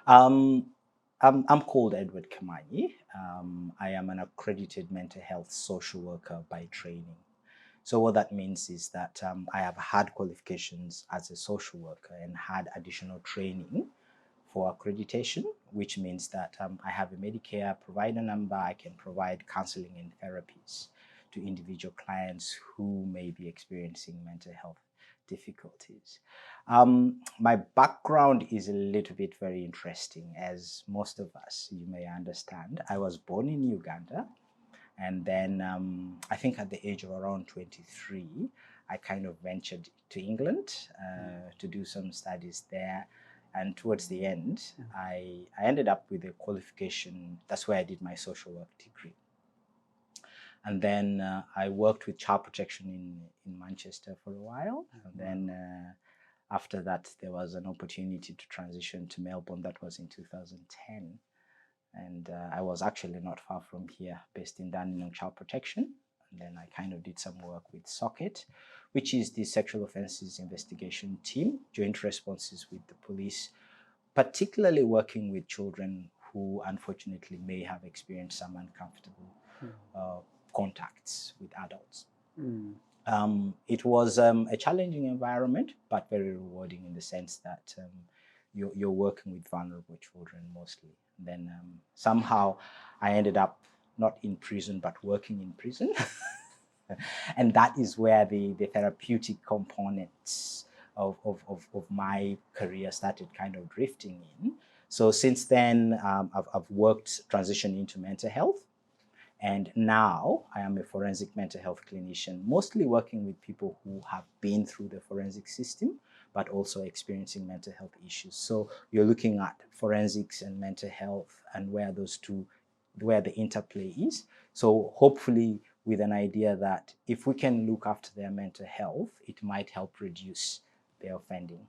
I'm called Edward Kamanyi. I am an accredited mental health social worker by training. So what that means is that I have had qualifications as a social worker and had additional training for accreditation, which means that I have a Medicare provider number. I can provide counseling and therapies to individual clients who may be experiencing mental health difficulties. My background is a little bit very interesting, as most of us, you may understand. I was born in Uganda, and then I think at the age of around 23, I kind of ventured to England to do some studies there. And towards the end, I ended up with a qualification. That's where I did my social work degree. And then I worked with child protection in Manchester for a while. And then after that, there was an opportunity to transition to Melbourne. That was in 2010. And I was actually not far from here, based in Dandenong Child Protection. And then I kind of did some work with SOCET, which is the Sexual Offences Investigation Team, joint responses with the police, particularly working with children who unfortunately may have experienced some uncomfortable contacts with adults. It was a challenging environment, but very rewarding in the sense that you're working with vulnerable children mostly. And then somehow I ended up not in prison, but working in prison. And that is where the therapeutic components of my career started kind of drifting in. So since then, I've worked, transitioned into mental health. And now I am a forensic mental health clinician, mostly working with people who have been through the forensic system, but also experiencing mental health issues. So you're looking at forensics and mental health and where the interplay is. So hopefully with an idea that if we can look after their mental health, it might help reduce their offending.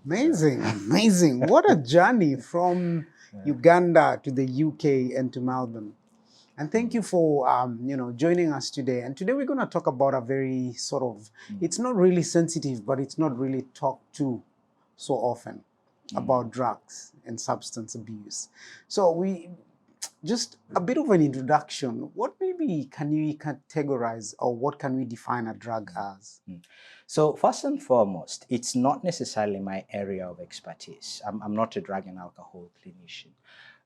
Amazing, amazing. What a journey from Uganda to the UK and to Melbourne. And thank you for joining us today. And today we're going to talk about a very sort of, it's not really sensitive, but it's not really talked to so often about drugs and substance abuse. So just a bit of an introduction. What maybe can you categorize, or what can we define a drug as? So first and foremost, it's not necessarily my area of expertise. I'm not a drug and alcohol clinician.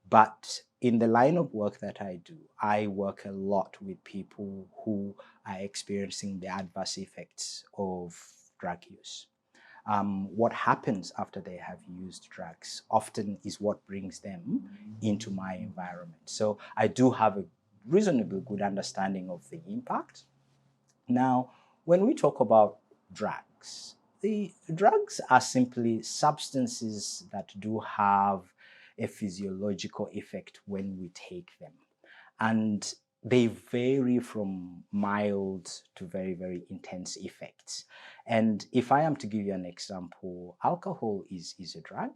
But in the line of work that I do, I work a lot with people who are experiencing the adverse effects of drug use. What happens after they have used drugs often is what brings them into my environment. So I do have a reasonably good understanding of the impact. Now, when we talk about drugs, the drugs are simply substances that do have a physiological effect when we take them. And they vary from mild to very, very intense effects. And if I am to give you an example, alcohol is a drug.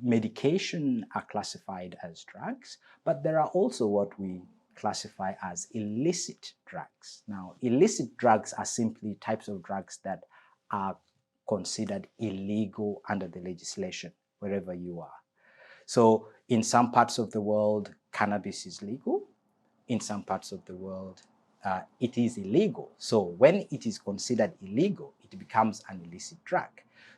Medication are classified as drugs, but there are also what we classify as illicit drugs. Now, illicit drugs are simply types of drugs that are considered illegal under the legislation, wherever you are. So in some parts of the world, cannabis is legal. In some parts of the world, it is illegal. So when it is considered illegal, it becomes an illicit drug.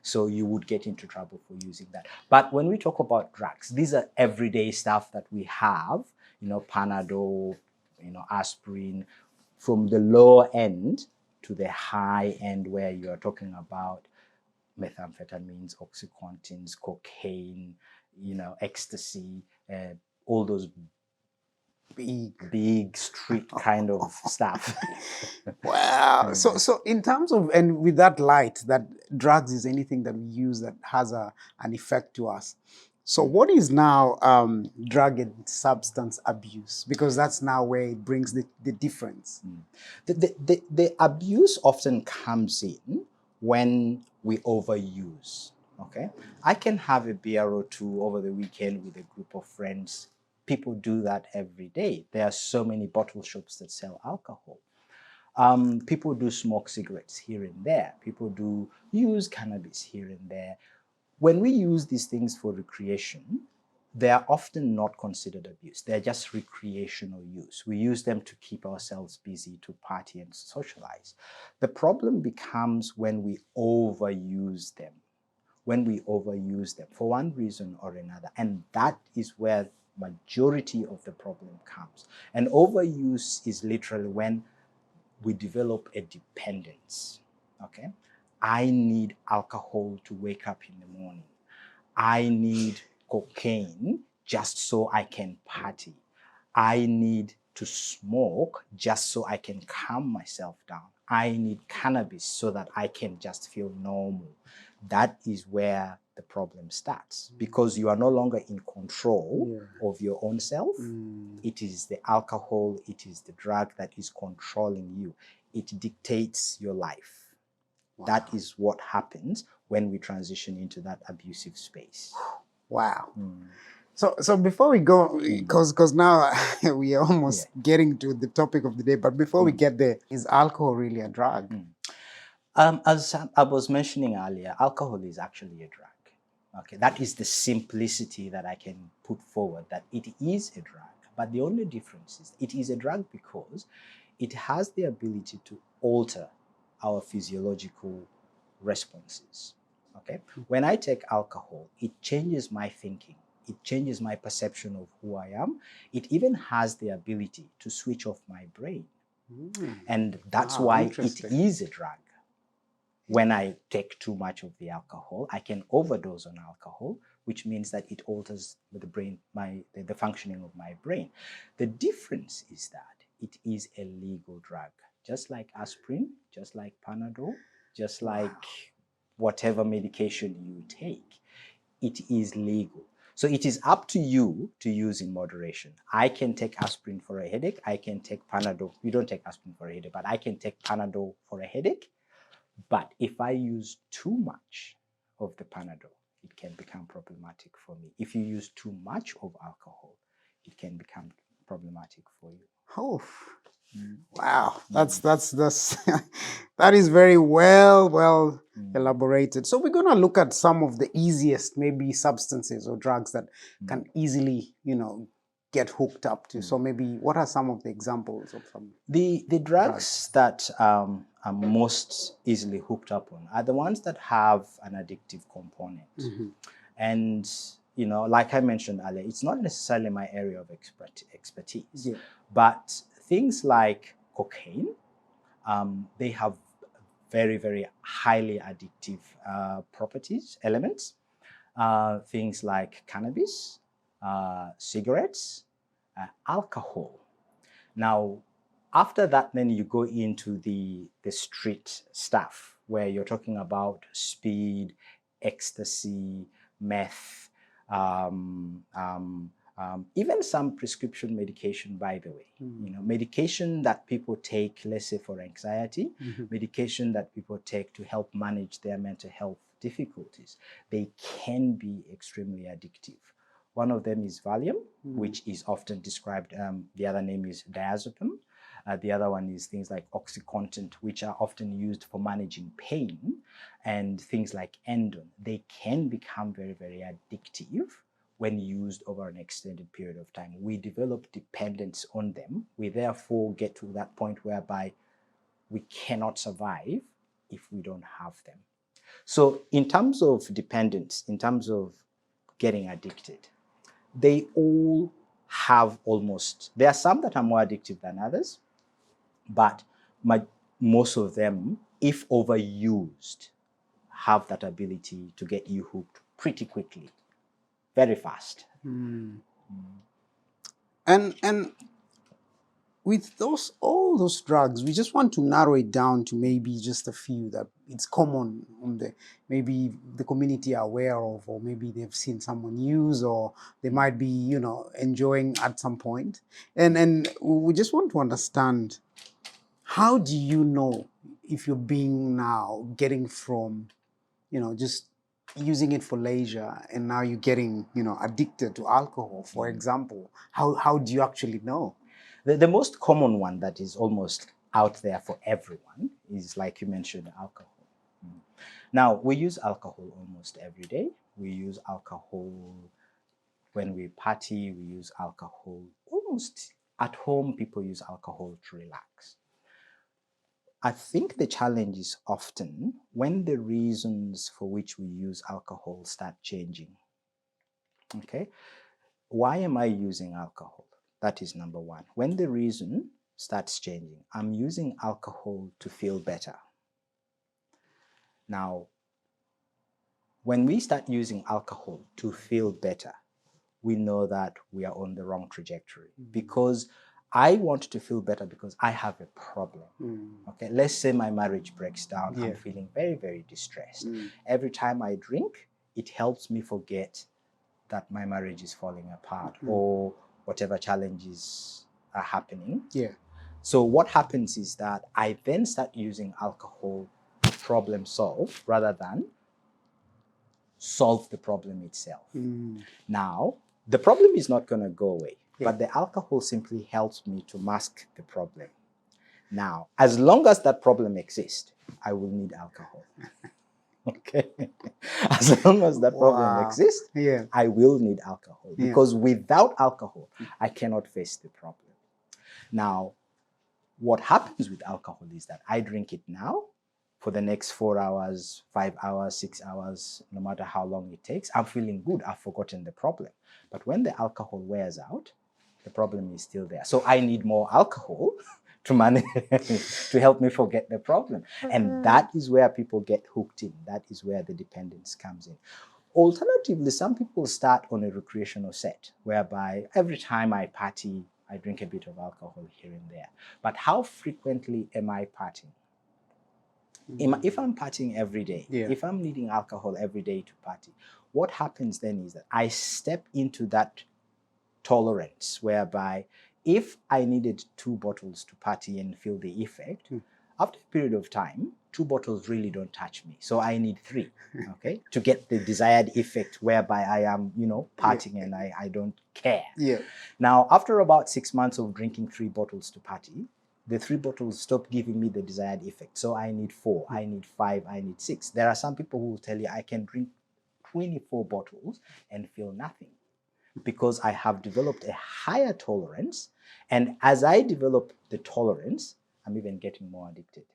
So you would get into trouble for using that. But when we talk about drugs, these are everyday stuff that we have, Panadol, aspirin, from the low end to the high end where you are talking about methamphetamines, oxycontins, cocaine, ecstasy, all those big street kind of stuff. Wow. So in terms of, and with that light, that drugs is anything that we use that has an effect to us. So what is now drug and substance abuse? Because that's now where it brings the difference. The abuse often comes in when we overuse. Okay, I can have a beer or two over the weekend with a group of friends. People do that every day. There are so many bottle shops that sell alcohol. People do smoke cigarettes here and there. People do use cannabis here and there. when we use these things for recreation, they are often not considered abuse. They're just recreational use. We use them to keep ourselves busy, to party and socialize. The problem becomes when we overuse them. When we overuse them for one reason or another. And that is where majority of the problem comes. And overuse is literally when we develop a dependence, okay? I need alcohol to wake up in the morning. I need cocaine just so I can party. I need to smoke just so I can calm myself down. I need cannabis so that I can just feel normal. That is where the problem starts, because you are no longer in control of your own self. It is the alcohol, it is the drug that is controlling you. It dictates your life. Wow. That is what happens when we transition into that abusive space. Wow. So before we go, because now we are almost getting to the topic of the day, but before we get there, is alcohol really a drug? As I was mentioning earlier, alcohol is actually a drug. Okay, that is the simplicity that I can put forward, that it is a drug. But the only difference is it is a drug because it has the ability to alter our physiological responses. Okay, when I take alcohol, it changes my thinking. It changes my perception of who I am. It even has the ability to switch off my brain. And that's why it is a drug. When I take too much of the alcohol, I can overdose on alcohol, which means that it alters the brain, the functioning of my brain. The difference is that it is a legal drug, just like aspirin, just like Panadol, just like whatever medication you take. It is legal. So it is up to you to use in moderation. I can take aspirin for a headache. I can take Panadol. You don't take aspirin for a headache, but I can take Panadol for a headache. But if I use too much of the Panadol, it can become problematic for me. If you use too much of alcohol, it can become problematic for you. Oh, wow! That's that is very well elaborated. So we're gonna look at some of the easiest maybe substances or drugs that can easily, get hooked up to. So maybe what are some of the examples of some? The drugs that are most easily hooked up on are the ones that have an addictive component. And, like I mentioned earlier, it's not necessarily my area of expertise, but things like cocaine, they have very, very highly addictive elements. Things like cannabis, cigarettes, alcohol. Now, after that, then you go into the street stuff where you're talking about speed, ecstasy, meth, even some prescription medication, by the way. Medication that people take, let's say for anxiety, medication that people take to help manage their mental health difficulties, they can be extremely addictive. One of them is Valium, which is often described, the other name is diazepam. The other one is things like OxyContin, which are often used for managing pain, and things like Endone. They can become very, very addictive when used over an extended period of time. We develop dependence on them. We therefore get to that point whereby we cannot survive if we don't have them. So in terms of dependence, in terms of getting addicted, they all have there are some that are more addictive than others, but most of them, if overused, have that ability to get you hooked pretty quickly, very fast. And with all those drugs, we just want to narrow it down to maybe just a few that it's common maybe the community are aware of, or maybe they've seen someone use, or they might be, enjoying at some point. And we just want to understand, how do you know if you're getting from, just using it for leisure, and now you're getting, addicted to alcohol, for example? How do you actually know? The most common one that is almost out there for everyone is, like you mentioned, alcohol. Now, we use alcohol almost every day. we use alcohol. When we party, we use alcohol. Almost at home, people use alcohol to relax. I think the challenge is often when the reasons for which we use alcohol start changing. Okay? Why am I using alcohol? That is number one. When the reason starts changing, I'm using alcohol to feel better. Now, when we start using alcohol to feel better, we know that we are on the wrong trajectory, because I want to feel better because I have a problem. Okay, let's say my marriage breaks down. I'm feeling very, very distressed. Every time I drink, it helps me forget that my marriage is falling apart or whatever challenges are happening. So what happens is that I then start using alcohol to problem solve rather than solve the problem itself. Now, the problem is not going to go away, but the alcohol simply helps me to mask the problem. Now, as long as that problem exists, I will need alcohol. Okay? As long as that problem exists, I will need alcohol, because without alcohol, I cannot face the problem. Now, what happens with alcohol is that I drink it now for the next 4 hours, 5 hours, 6 hours, no matter how long it takes. I'm feeling good. I've forgotten the problem. But when the alcohol wears out, the problem is still there. So I need more alcohol to manage, to help me forget the problem. And that is where people get hooked in. That is where the dependence comes in. Alternatively, some people start on a recreational set, whereby every time I party, I drink a bit of alcohol here and there. But how frequently am I partying? If I'm partying every day, if I'm needing alcohol every day to party, what happens then is that I step into that tolerance, whereby if I needed 2 bottles to party and feel the effect, after a period of time, 2 bottles really don't touch me. So I need 3, okay, to get the desired effect, whereby I am, partying and I don't care. Now, after about 6 months of drinking 3 bottles to party, the 3 bottles stop giving me the desired effect. So I need 4, I need 5, I need 6. There are some people who will tell you I can drink 24 bottles and feel nothing, because I have developed a higher tolerance. And as I develop the tolerance, I'm even getting more addicted.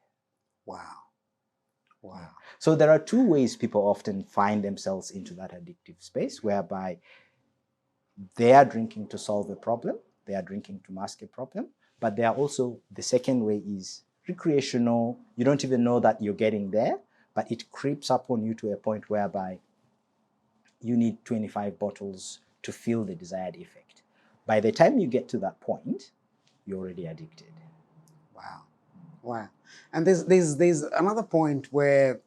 Wow. So there are 2 ways people often find themselves into that addictive space, whereby they are drinking to solve a problem, they are drinking to mask a problem, but they are also, the second way is recreational. You don't even know that you're getting there, but it creeps up on you to a point whereby you need 25 bottles to feel the desired effect. By the time you get to that point, you're already addicted. Wow. And there's another point where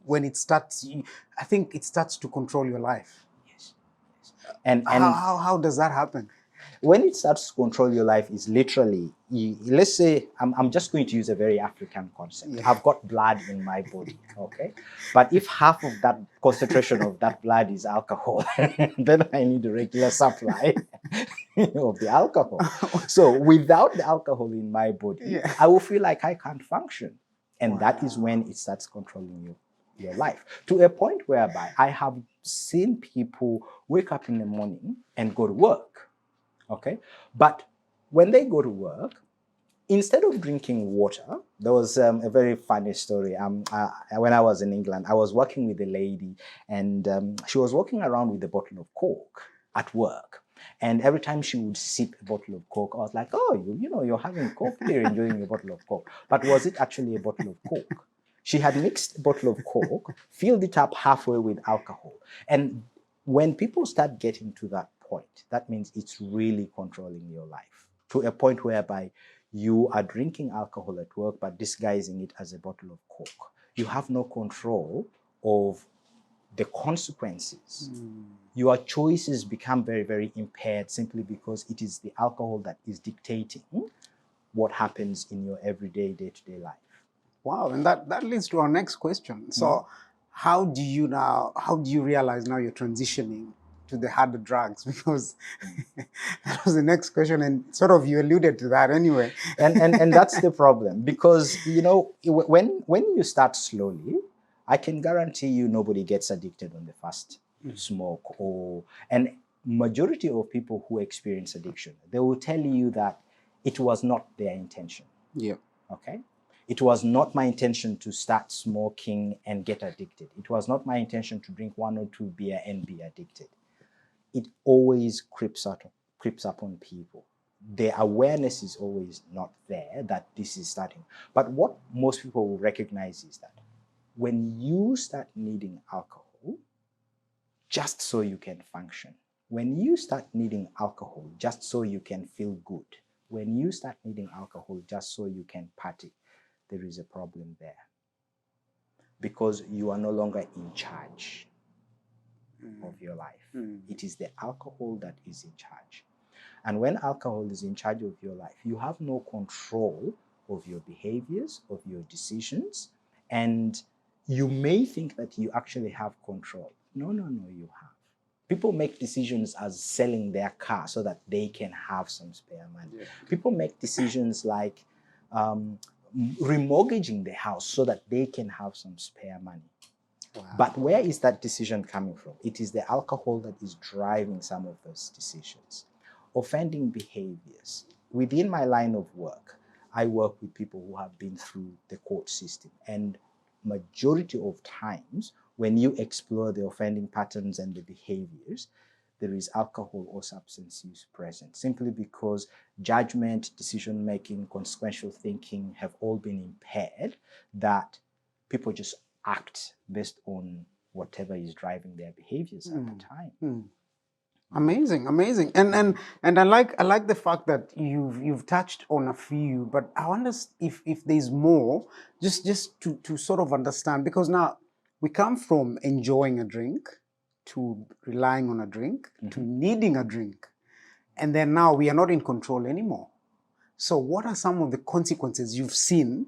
when it starts, I think it starts to control your life. Yes. And how does that happen? When it starts to control your life is literally, let's say, I'm just going to use a very African concept. I've got blood in my body, okay? But if half of that concentration of that blood is alcohol, then I need a regular supply of the alcohol. So without the alcohol in my body, I will feel like I can't function. And that is when it starts controlling your life. To a point whereby I have seen people wake up in the morning and go to work. Okay, but when they go to work, instead of drinking water, there was a very funny story. When I was in England, I was working with a lady, and she was walking around with a bottle of Coke at work. And every time she would sip a bottle of Coke, I was like, oh, you're having Coke, you're enjoying your bottle of Coke. But was it actually a bottle of Coke? She had mixed a bottle of Coke, filled it up halfway with alcohol. And when people start getting to that point, that means it's really controlling your life to a point whereby you are drinking alcohol at work, but disguising it as a bottle of Coke. You have no control of the consequences. Your choices become very, very impaired simply because it is the alcohol that is dictating what happens in your everyday, day-to-day life. Wow, and that leads to our next question. So how do you realize now you're transitioning to the harder drugs? Because that was the next question, and sort of you alluded to that anyway. And that's the problem, because when you start slowly, I can guarantee you nobody gets addicted on the first smoke and majority of people who experience addiction, they will tell you that it was not their intention. Yeah. Okay. It was not my intention to start smoking and get addicted. It was not my intention to drink 1 or 2 beer and be addicted. It always creeps up on people. The awareness is always not there that this is starting. But what most people will recognize is that when you start needing alcohol just so you can function, when you start needing alcohol just so you can feel good, when you start needing alcohol just so you can party, there is a problem there. Because you are no longer in charge of your life. It is the alcohol that is in charge. And when alcohol is in charge of your life, you have no control of your behaviors, of your decisions, and you may think that you actually have control. No, you have. People make decisions as selling their car so that they can have some spare money. Yeah. People make decisions like remortgaging the house so that they can have some spare money. Wow. But where is that decision coming from? It is the alcohol that is driving some of those decisions. Offending behaviors. Within my line of work, I work with people who have been through the court system. And majority of times, when you explore the offending patterns and the behaviors, there is alcohol or substance use present, simply because judgment, decision-making, consequential thinking have all been impaired, that people just act based on whatever is driving their behaviors at the time. Amazing, amazing. And I like the fact that you've touched on a few, but I wonder if there's more, just to sort of understand, because now we come from enjoying a drink to relying on a drink to needing a drink, and then now we are not in control anymore. So what are some of the consequences you've seen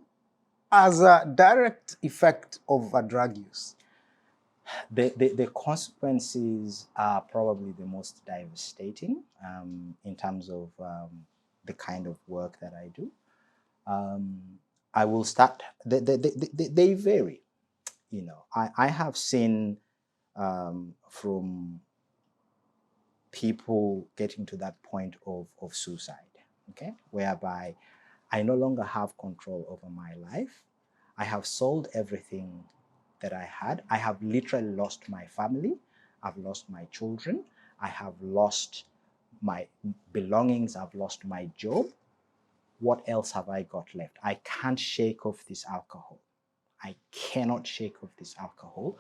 as a direct effect of a drug use? The consequences are probably the most devastating in terms of the kind of work that I do. I will start, they vary. You know, I have seen from people getting to that point of suicide, okay, whereby I no longer have control over my life. I have sold everything that I had. I have literally lost my family. I've lost my children. I have lost my belongings. I've lost my job. What else have I got left? I can't shake off this alcohol. I cannot shake off this alcohol.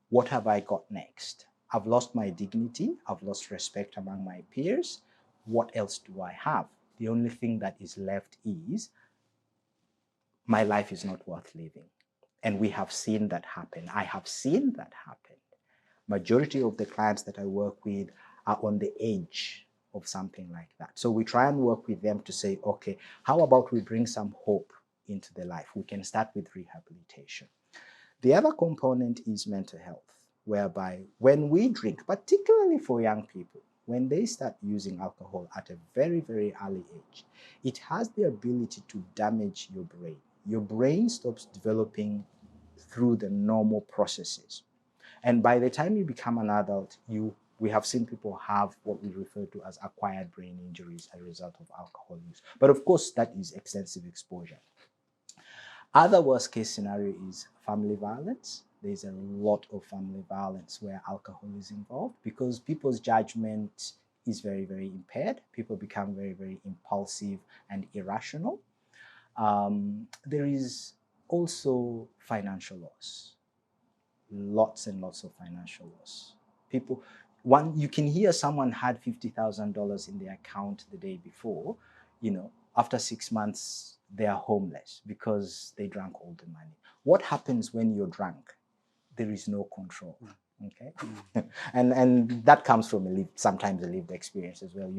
What have I got next? I've lost my dignity. I've lost respect among my peers. What else do I have? The only thing that is left is my life is not worth living. And we have seen that happen. I have seen that happen. Majority of the clients that I work with are on the edge of something like that. So we try and work with them to say, okay, how about we bring some hope into their life? We can start with rehabilitation. The other component is mental health, whereby when we drink, particularly for young people, when they start using alcohol at a very, very early age, it has the ability to damage your brain. Your brain stops developing through the normal processes. And by the time you become an adult, we have seen people have what we refer to as acquired brain injuries as a result of alcohol use. But of course, that is extensive exposure. Other worst case scenario is family violence. There's a lot of family violence where alcohol is involved because people's judgment is very, very impaired. People become very, very impulsive and irrational. There is also financial loss. Lots and lots of financial loss. You can hear someone had $50,000 in their account the day before, after 6 months, they are homeless because they drank all the money. What happens when you're drunk? There is no control, okay? and that comes from sometimes a lived experience as well.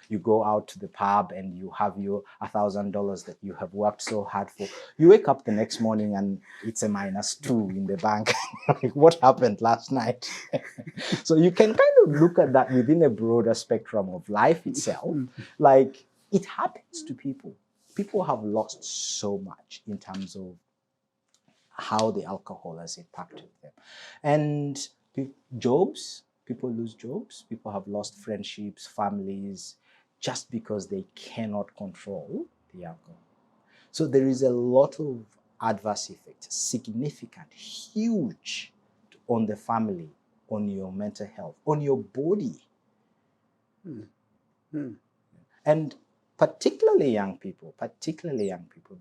You go out to the pub and you have your $1,000 that you have worked so hard for. You wake up the next morning and it's a -2 in the bank. Like, what happened last night? So you can kind of look at that within a broader spectrum of life itself. Like, it happens to people. People have lost so much in terms of how the alcohol has impacted them. And People lose jobs, people have lost friendships, families, just because they cannot control the alcohol. So there is a lot of adverse effects, significant, huge, on the family, on your mental health, on your body. And particularly young people,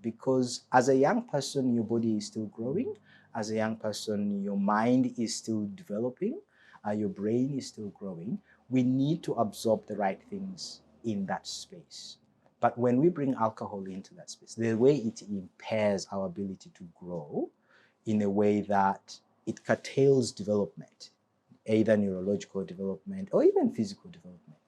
because as a young person, your body is still growing. As a young person, your mind is still developing, your brain is still growing. We need to absorb the right things in that space. But when we bring alcohol into that space, the way it impairs our ability to grow in a way that it curtails development, either neurological development or even physical development.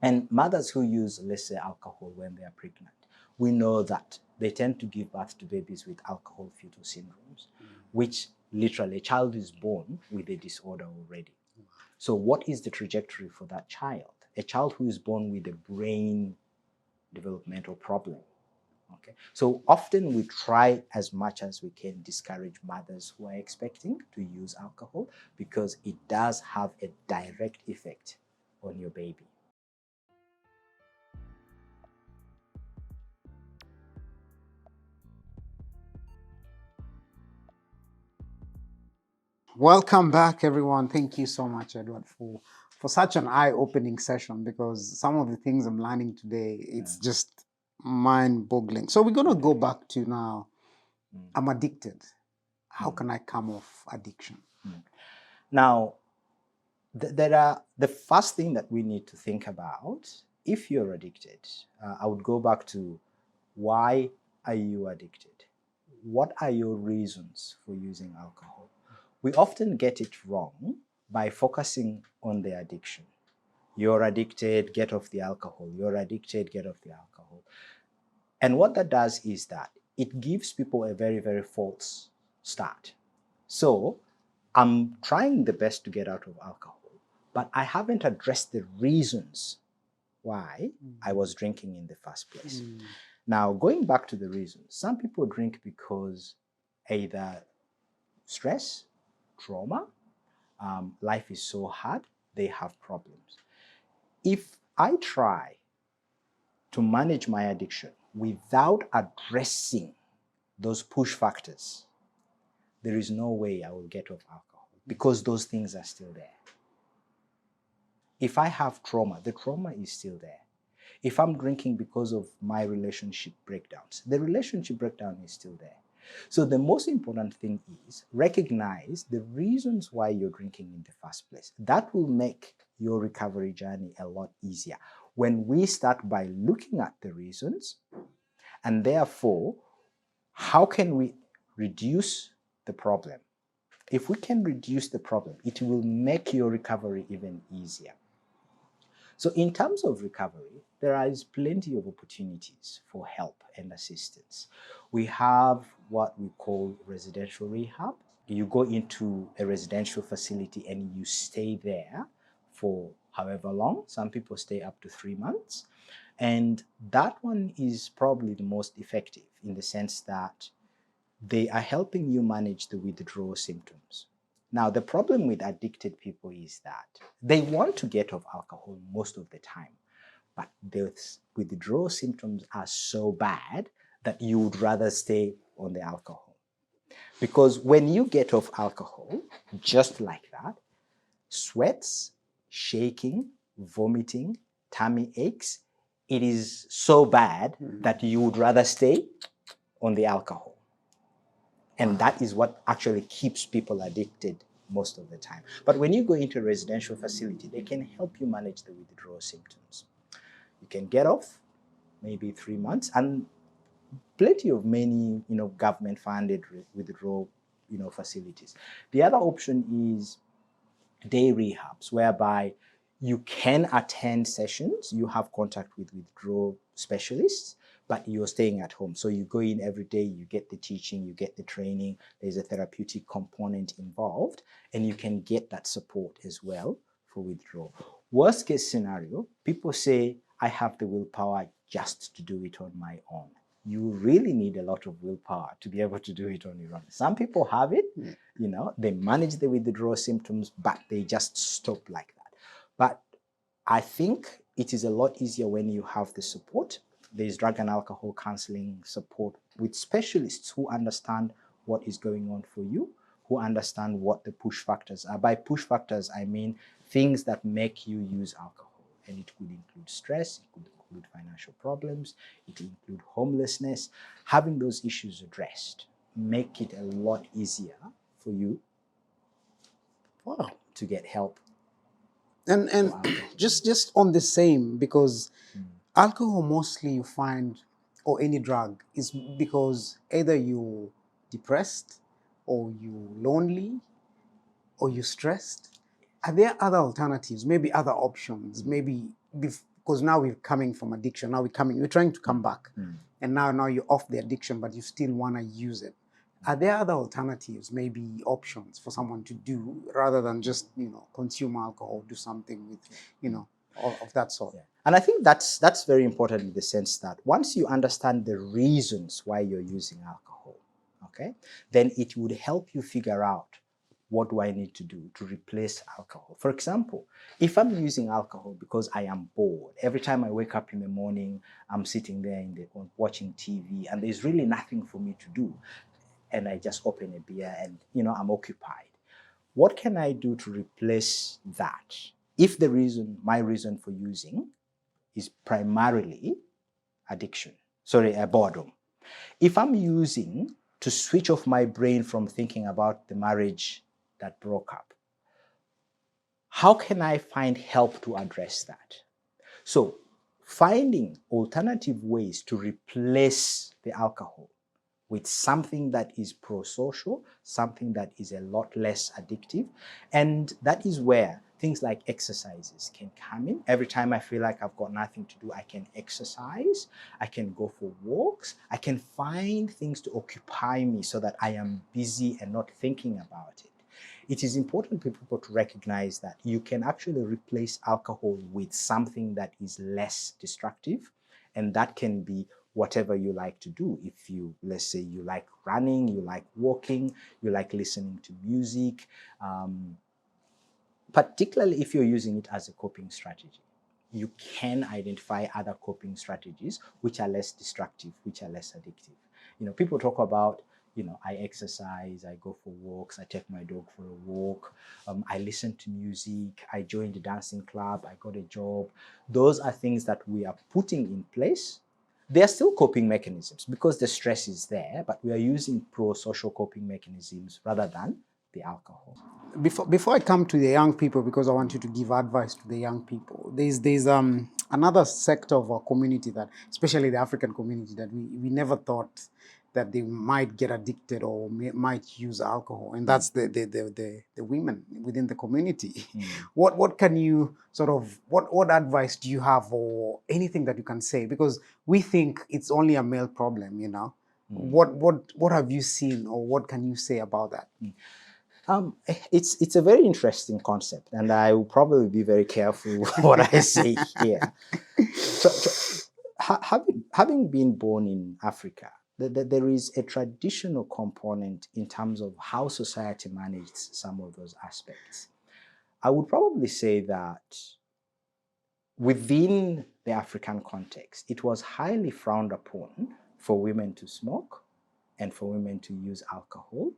And mothers who use, let's say, alcohol when they are pregnant, we know that they tend to give birth to babies with alcohol fetal syndromes, which literally a child is born with a disorder already. So what is the trajectory for that child? A child who is born with a brain developmental problem. Okay. So often we try as much as we can discourage mothers who are expecting to use alcohol because it does have a direct effect on your baby. Welcome back, everyone. Thank you so much, Edward, for such an eye-opening session, because some of the things I'm learning today, it's just mind-boggling. So we're going to go back to now, I'm addicted. How can I come off addiction? Now, the first thing that we need to think about, if you're addicted, I would go back to, why are you addicted? What are your reasons for using alcohol? We often get it wrong by focusing on the addiction. You're addicted, get off the alcohol. You're addicted, get off the alcohol. And what that does is that it gives people a very, very false start. So I'm trying the best to get out of alcohol, but I haven't addressed the reasons why I was drinking in the first place. Now, going back to the reasons, some people drink because either stress, trauma, life is so hard, they have problems. If I try to manage my addiction without addressing those push factors, there is no way I will get off alcohol because those things are still there. If I have trauma, the trauma is still there. If I'm drinking because of my relationship breakdowns, the relationship breakdown is still there. So the most important thing is recognize the reasons why you're drinking in the first place. That will make your recovery journey a lot easier when we start by looking at the reasons, and therefore, how can we reduce the problem? If we can reduce the problem, it will make your recovery even easier. So in terms of recovery, there is plenty of opportunities for help and assistance. We have what we call residential rehab. You go into a residential facility and you stay there for however long. Some people stay up to 3 months. And that one is probably the most effective in the sense that they are helping you manage the withdrawal symptoms. Now, the problem with addicted people is that they want to get off alcohol most of the time, but the withdrawal symptoms are so bad that you would rather stay on the alcohol. Because when you get off alcohol, just like that, sweats, shaking, vomiting, tummy aches, it is so bad that you would rather stay on the alcohol. And that is what actually keeps people addicted most of the time. But when you go into a residential facility, they can help you manage the withdrawal symptoms. You can get off maybe 3 months, and plenty of many, government-funded withdrawal, facilities. The other option is day rehabs, whereby you can attend sessions, you have contact with withdrawal specialists, but you're staying at home. So you go in every day, you get the teaching, you get the training, there's a therapeutic component involved, and you can get that support as well for withdrawal. Worst case scenario, people say, I have the willpower just to do it on my own. you really need a lot of willpower to be able to do it on your own. Some people have it, you know, they manage the withdrawal symptoms, but they just stop like that. But I think it is a lot easier when you have the support. There's drug and alcohol counseling support with specialists who understand what is going on for you, who understand what the push factors are. By push factors, I mean things that make you use alcohol. And it could include stress, it could include financial problems, it could include homelessness. Having those issues addressed make it a lot easier for you to get help. And just on the same, because alcohol mostly you find, or any drug, is because either you're depressed or you're lonely or you're stressed. Are there other alternatives, maybe other options, maybe because now we're coming from addiction, now we're trying to come back, and now you're off the addiction, but you still want to use it. Are there other alternatives, maybe options for someone to do rather than just, consume alcohol, do something with, of that sort? Yeah. And I think that's very important in the sense that once you understand the reasons why you're using alcohol, okay, then it would help you figure out, what do I need to do to replace alcohol? For example, if I'm using alcohol because I am bored, every time I wake up in the morning, I'm sitting there watching TV and there's really nothing for me to do, and I just open a beer and, I'm occupied. What can I do to replace that? If my reason for using is primarily boredom. If I'm using to switch off my brain from thinking about the marriage that broke up, how can I find help to address that? So finding alternative ways to replace the alcohol with something that is pro-social, something that is a lot less addictive. And that is where things like exercises can come in. Every time I feel like I've got nothing to do, I can exercise, I can go for walks, I can find things to occupy me so that I am busy and not thinking about it. It is important for people to recognize that you can actually replace alcohol with something that is less destructive, and that can be whatever you like to do. If you, let's say you like running, you like walking, you like listening to music, particularly if you're using it as a coping strategy, you can identify other coping strategies which are less destructive, which are less addictive. People talk about, I exercise, I go for walks, I take my dog for a walk, I listen to music, I joined the dancing club, I got a job. Those are things that we are putting in place. They are still coping mechanisms because the stress is there, but we are using pro-social coping mechanisms rather than the alcohol. Before I come to the young people, because I want you to give advice to the young people, there's another sector of our community, that, especially the African community, that we never thought that they might get addicted or might use alcohol, and that's the women within the community. What can you what advice do you have, or anything that you can say? Because we think it's only a male problem, What have you seen, or what can you say about that? It's a very interesting concept, and I will probably be very careful what I say here. Having been born in Africa, there is a traditional component in terms of how society managed some of those aspects. I would probably say that within the African context, it was highly frowned upon for women to smoke and for women to use alcohol,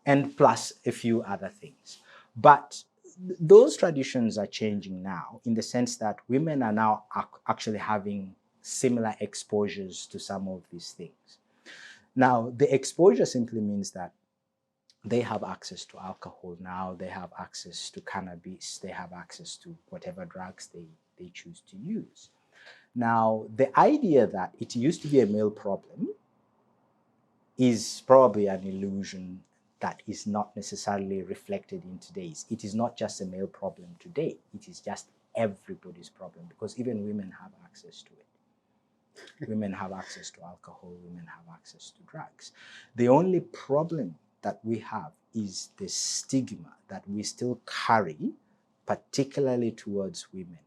and plus a few other things. But those traditions are changing now, in the sense that women are now actually having similar exposures to some of these things. Now, the exposure simply means that they have access to alcohol now, they have access to cannabis, they have access to whatever drugs they choose to use. Now, the idea that it used to be a male problem is probably an illusion that is not necessarily reflected in today's. It is not just a male problem today, it is just everybody's problem, because even women have access to it. Women have access to alcohol, women have access to drugs. The only problem that we have is the stigma that we still carry, particularly towards women.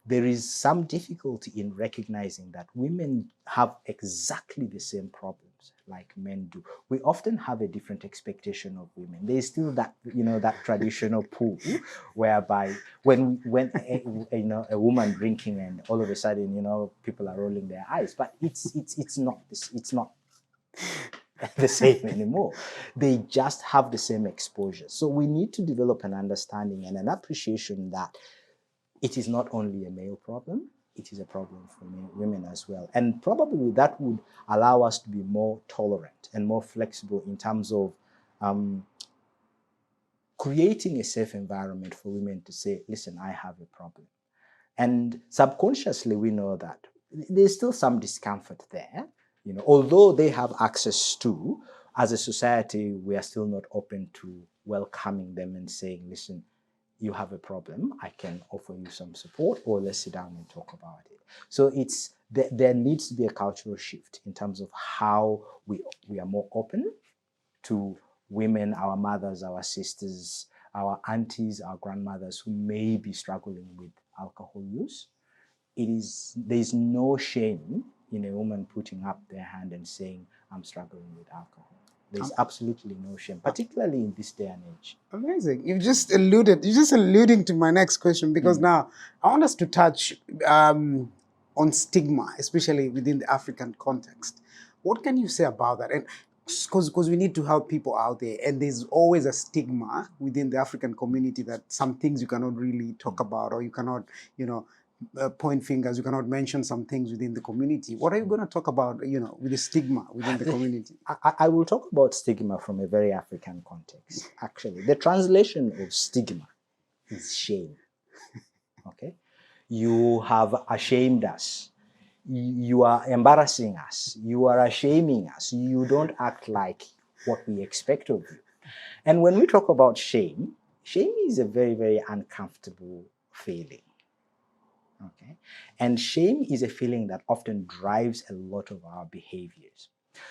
there is some difficulty in recognizing that women have exactly the same problems like men do. We often have a different expectation of women. There's still that, that traditional pull whereby when a woman drinking and all of a sudden, people are rolling their eyes, but it's not the same anymore. They just have the same exposure. So we need to develop an understanding and an appreciation that it is not only a male problem, it is a problem for women as well. And probably that would allow us to be more tolerant and more flexible in terms of creating a safe environment for women to say, listen, I have a problem. And subconsciously, we know that there's still some discomfort there. Although they have access to, as a society, we are still not open to welcoming them and saying, listen, you have a problem, I can offer you some support, or let's sit down and talk about it. So there needs to be a cultural shift in terms of how we are more open to women, our mothers, our sisters, our aunties, our grandmothers who may be struggling with alcohol use. There's no shame in a woman putting up their hand and saying, I'm struggling with alcohol. There's absolutely no shame, particularly in this day and age. Amazing. You're just alluding to my next question, because now I want us to touch on stigma, especially within the African context. What can you say about that? And because we need to help people out there, and there's always a stigma within the African community that some things you cannot really talk about, or you cannot, point fingers, you cannot mention some things within the community. What are you going to talk about, with the stigma within the community? I will talk about stigma from a very African context, actually. The translation of stigma is shame, okay? You have ashamed us. You are embarrassing us. You are shaming us. You don't act like what we expect of you. And when we talk about shame, shame is a very, very uncomfortable feeling. Okay. And shame is a feeling that often drives a lot of our behaviors.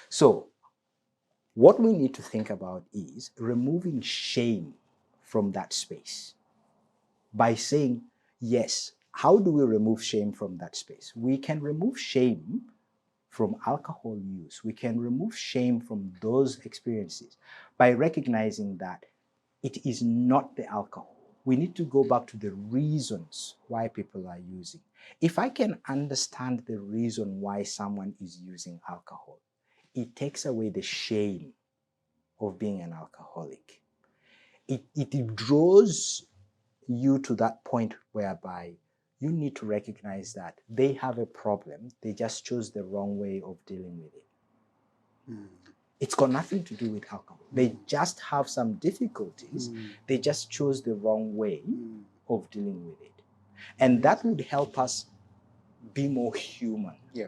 So what we need to think about is removing shame from that space by saying, yes, how do we remove shame from that space? We can remove shame from alcohol use. We can remove shame from those experiences by recognizing that it is not the alcohol. We need to go back to the reasons why people are using. If I can understand the reason why someone is using alcohol, it takes away the shame of being an alcoholic. It draws you to that point whereby you need to recognize that they have a problem. They just chose the wrong way of dealing with it. It's got nothing to do with alcohol. They just have some difficulties. They just chose the wrong way of dealing with it. And that would help us be more human. Yeah.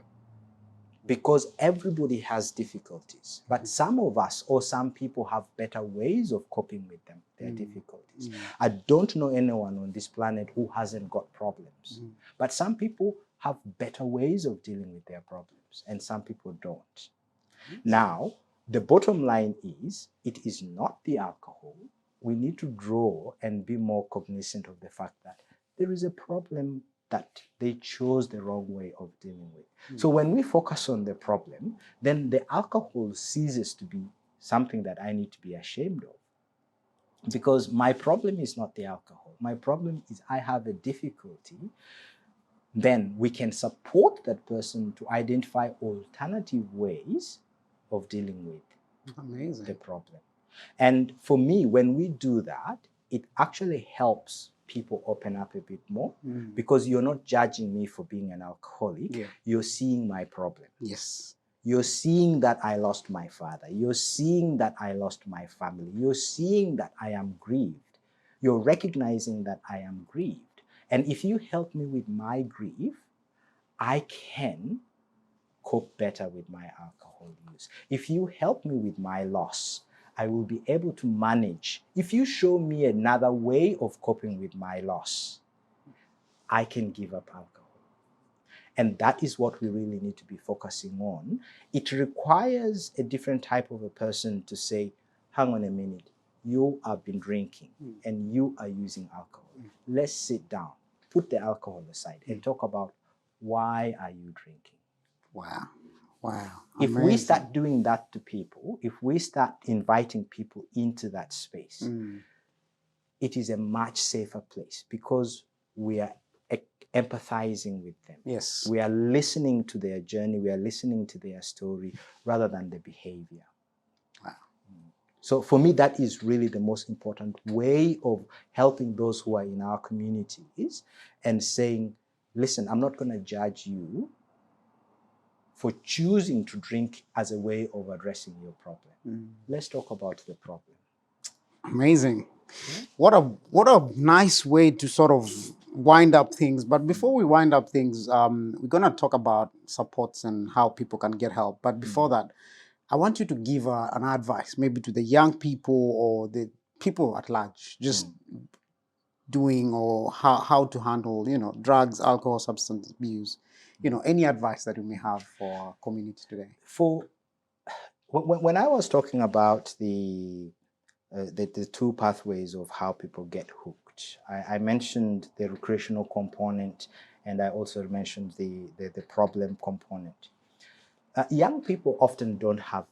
Because everybody has difficulties. But some of us or some people have better ways of coping with them, their difficulties. I don't know anyone on this planet who hasn't got problems. But some people have better ways of dealing with their problems, and some people don't. Now, the bottom line is, it is not the alcohol. We need to draw and be more cognizant of the fact that there is a problem that they chose the wrong way of dealing with. So when we focus on the problem, then the alcohol ceases to be something that I need to be ashamed of. Because my problem is not the alcohol. My problem is I have a difficulty. Then we can support that person to identify alternative ways of dealing with the problem. And for me, when we do that, it actually helps people open up a bit more, because you're not judging me for being an alcoholic. You're seeing my problem. Yes. You're seeing that I lost my father. You're seeing that I lost my family. You're seeing that I am grieved. You're recognizing that I am grieved. And if you help me with my grief, I can cope better with my alcohol use. If you help me with my loss, I will be able to manage. If you show me another way of coping with my loss, I can give up alcohol. And that is what we really need to be focusing on. It requires a different type of a person to say, hang on a minute, you have been drinking and you are using alcohol. Let's sit down. put the alcohol aside and talk about why are you drinking. Wow. Wow. If Amazing. we start doing that to people, if we start inviting people into that space, it is a much safer place because we are empathizing with them. Yes. We are listening to their journey, we are listening to their story rather than the behavior. Wow. So for me, that is really the most important way of helping those who are in our communities and saying, listen, I'm not going to judge you for choosing to drink as a way of addressing your problem. Let's talk about the problem. Amazing. What a nice way to sort of wind up things. But before we wind up things, we're going to talk about supports and how people can get help. But before that, I want you to give an advice, maybe to the young people or the people at large, just doing or how to handle, drugs, alcohol, substance abuse. Any advice that you may have for our community today. When I was talking about the two pathways of how people get hooked, I mentioned the recreational component, and I also mentioned the problem component. Young people often don't have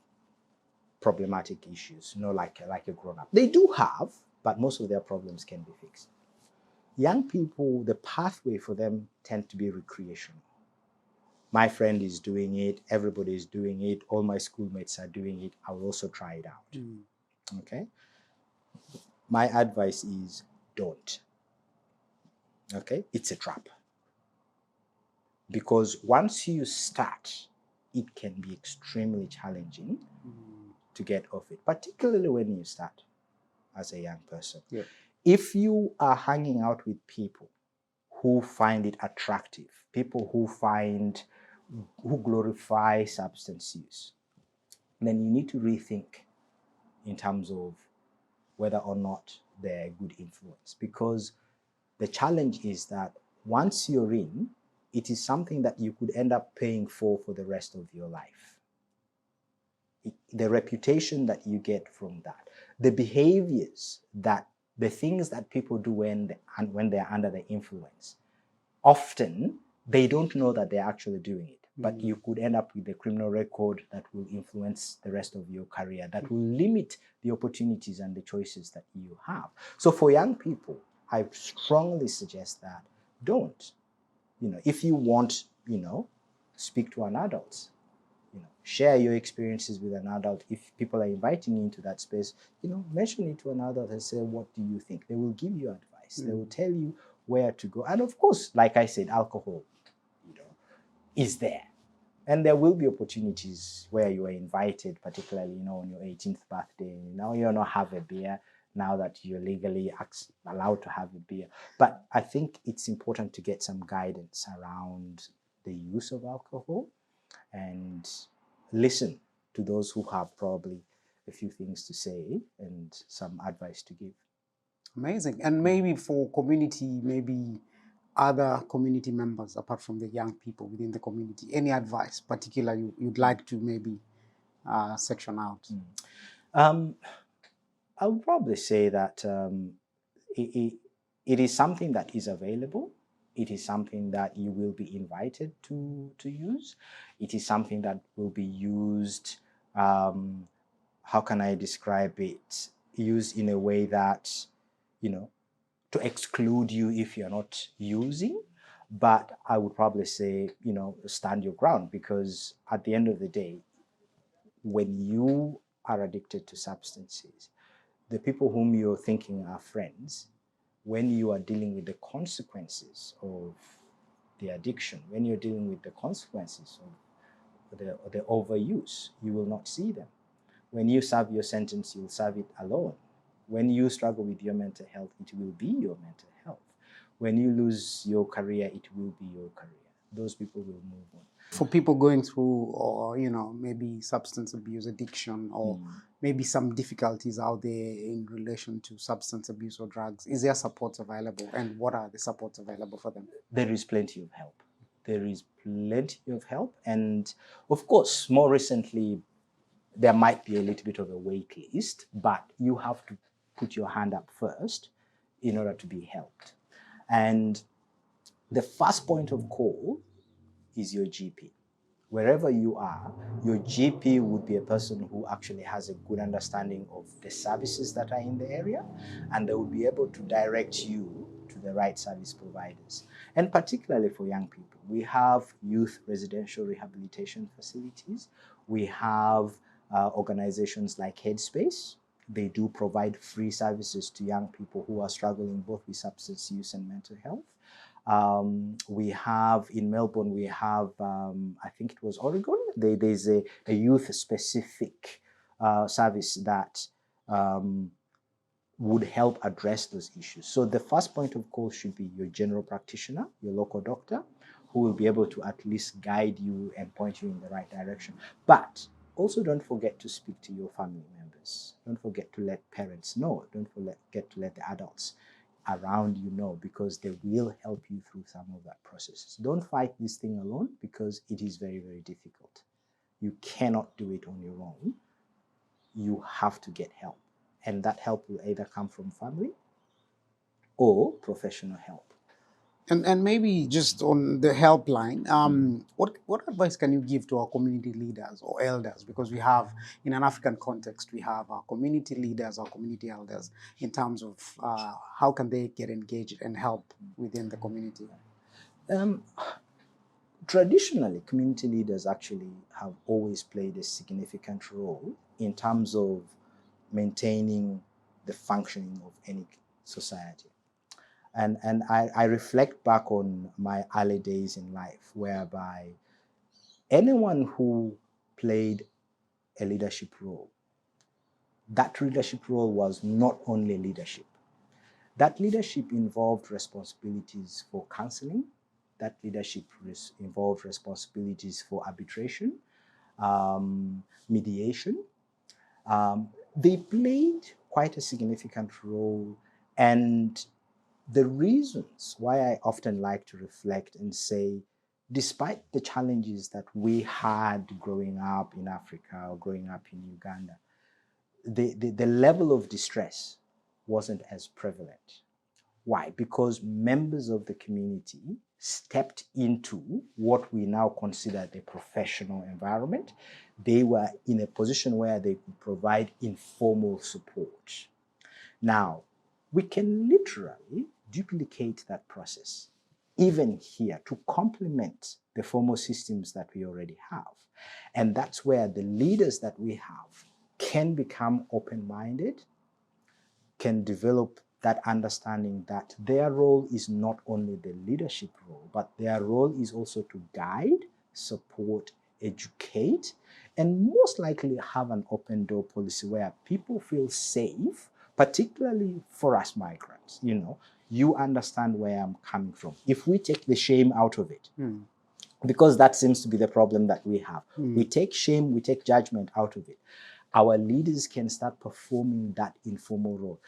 problematic issues, like a grown-up. They do have, but most of their problems can be fixed. Young people, the pathway for them tend to be recreational. My friend is doing it, everybody is doing it, all my schoolmates are doing it, I will also try it out. Okay? My advice is don't. Okay? It's a trap. Because once you start, it can be extremely challenging to get off it, particularly when you start as a young person. Yeah. If you are hanging out with people who find it attractive, people who glorify substance use, then you need to rethink in terms of whether or not they're a good influence. Because the challenge is that once you're in, it is something that you could end up paying for the rest of your life. The reputation that you get from that, the behaviors the things that people do when they're under the influence, often they don't know that they're actually doing it. But you could end up with a criminal record that will influence the rest of your career, that will limit the opportunities and the choices that you have. So for young people, I strongly suggest that don't. If you want, speak to an adult. Share your experiences with an adult. If people are inviting you into that space, mention it to an adult and say, what do you think? They will give you advice. They will tell you where to go. And of course, like I said, alcohol, is there. And there will be opportunities where you are invited, particularly, on your 18th birthday. Now you're not have a beer, now that you're legally allowed to have a beer. But I think it's important to get some guidance around the use of alcohol and listen to those who have probably a few things to say and some advice to give. Amazing. And maybe for community, maybe other community members, apart from the young people within the community, any advice particular you'd like to maybe section out? I would probably say that it is something that is available. It is something that you will be invited to use. It is something that will be used, how can I describe it? Used in a way that, to exclude you if you're not using. But I would probably say, stand your ground, because at the end of the day, when you are addicted to substances, the people whom you're thinking are friends, when you are dealing with the consequences of the addiction, when you're dealing with the consequences of the overuse, you will not see them. When you serve your sentence, you'll serve it alone. When you struggle with your mental health, it will be your mental health. When you lose your career, it will be your career. Those people will move on. For people going through, or maybe substance abuse addiction, or maybe some difficulties out there in relation to substance abuse or drugs, is there supports available, and what are the supports available for them? There is plenty of help. There is plenty of help, and of course, more recently, there might be a little bit of a wait list, but you have to put your hand up first in order to be helped. And The first point of call is your GP. Wherever you are, your GP would be a person who actually has a good understanding of the services that are in the area, and they will be able to direct you to the right service providers. And particularly for young people, we have youth residential rehabilitation facilities. We have organizations like Headspace. They do provide free services to young people who are struggling both with substance use and mental health. We have in Melbourne, we have, I think it was Oregon, there's a youth-specific service that would help address those issues. So the first point of call should be your general practitioner, your local doctor, who will be able to at least guide you and point you in the right direction. But also don't forget to speak to your family members. Don't forget to let parents know. Don't forget to let the adults around you know, because they will help you through some of that process. Don't fight this thing alone, because it is very, very difficult. You cannot do it on your own. You have to get help. And that help will either come from family or professional help. And maybe just on the helpline, what advice can you give to our community leaders or elders? Because we have, in an African context, we have our community leaders, our community elders, in terms of how can they get engaged and help within the community? Traditionally, community leaders actually have always played a significant role in terms of maintaining the functioning of any society. And I reflect back on my early days in life, whereby anyone who played a leadership role, that leadership role was not only leadership. That leadership involved responsibilities for counseling. That leadership involved responsibilities for arbitration, mediation. They played quite a significant role, and the reasons why I often like to reflect and say, despite the challenges that we had growing up in Africa or growing up in Uganda, the level of distress wasn't as prevalent. Why? Because members of the community stepped into what we now consider the professional environment. They were in a position where they could provide informal support. Now, we can literally duplicate that process, even here, to complement the formal systems that we already have. And that's where the leaders that we have can become open-minded, can develop that understanding that their role is not only the leadership role, but their role is also to guide, support, educate, and most likely have an open door policy where people feel safe, particularly for us migrants. You understand where I'm coming from. If we take the shame out of it, because that seems to be the problem that we have. We take shame, we take judgment out of it. Our leaders can start performing that informal role.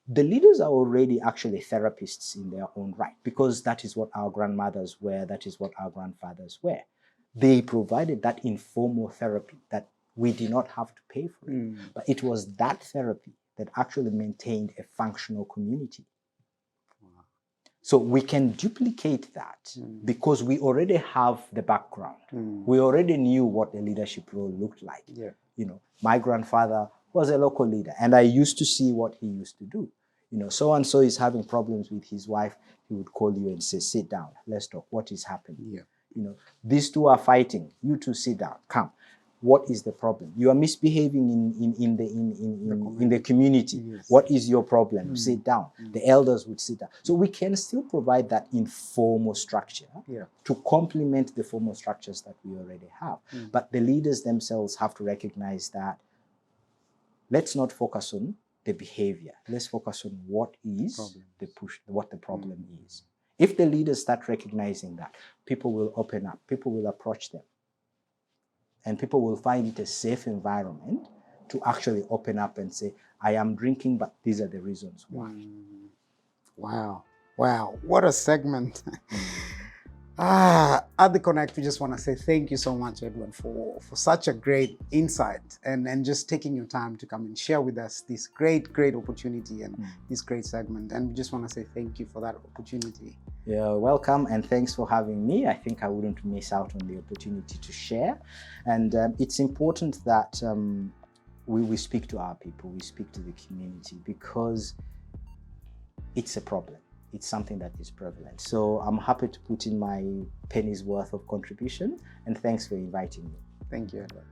The leaders are already actually therapists in their own right, because that is what our grandmothers were, that is what our grandfathers were. They provided that informal therapy that we did not have to pay for it. But it was that therapy that actually maintained a functional community. So we can duplicate that because we already have the background. We already knew what the leadership role looked like. My grandfather was a local leader, and I used to see what he used to do. So-and-so is having problems with his wife. He would call you and say, sit down, let's talk. What is happening? These two are fighting. You two sit down, come. What is the problem? You are misbehaving in the community. Yes. What is your problem? Sit down. The elders would sit down. So we can still provide that informal structure to complement the formal structures that we already have. But the leaders themselves have to recognize that let's not focus on the behavior. Let's focus on what is what the problem is. If the leaders start recognizing that, people will open up, people will approach them. And people will find it a safe environment to actually open up and say, I am drinking, but these are the reasons why. Wow. Wow. What a segment. At the Konekt, we just want to say thank you so much, Edward, for such a great insight and just taking your time to come and share with us this great opportunity and this great segment. And we just want to say thank you for that opportunity. You're welcome, and thanks for having me. I think I wouldn't miss out on the opportunity to share. And it's important that we speak to our people, we speak to the community, because it's a problem. It's something that is prevalent. So I'm happy to put in my penny's worth of contribution, and thanks for inviting me. Thank you, Edward.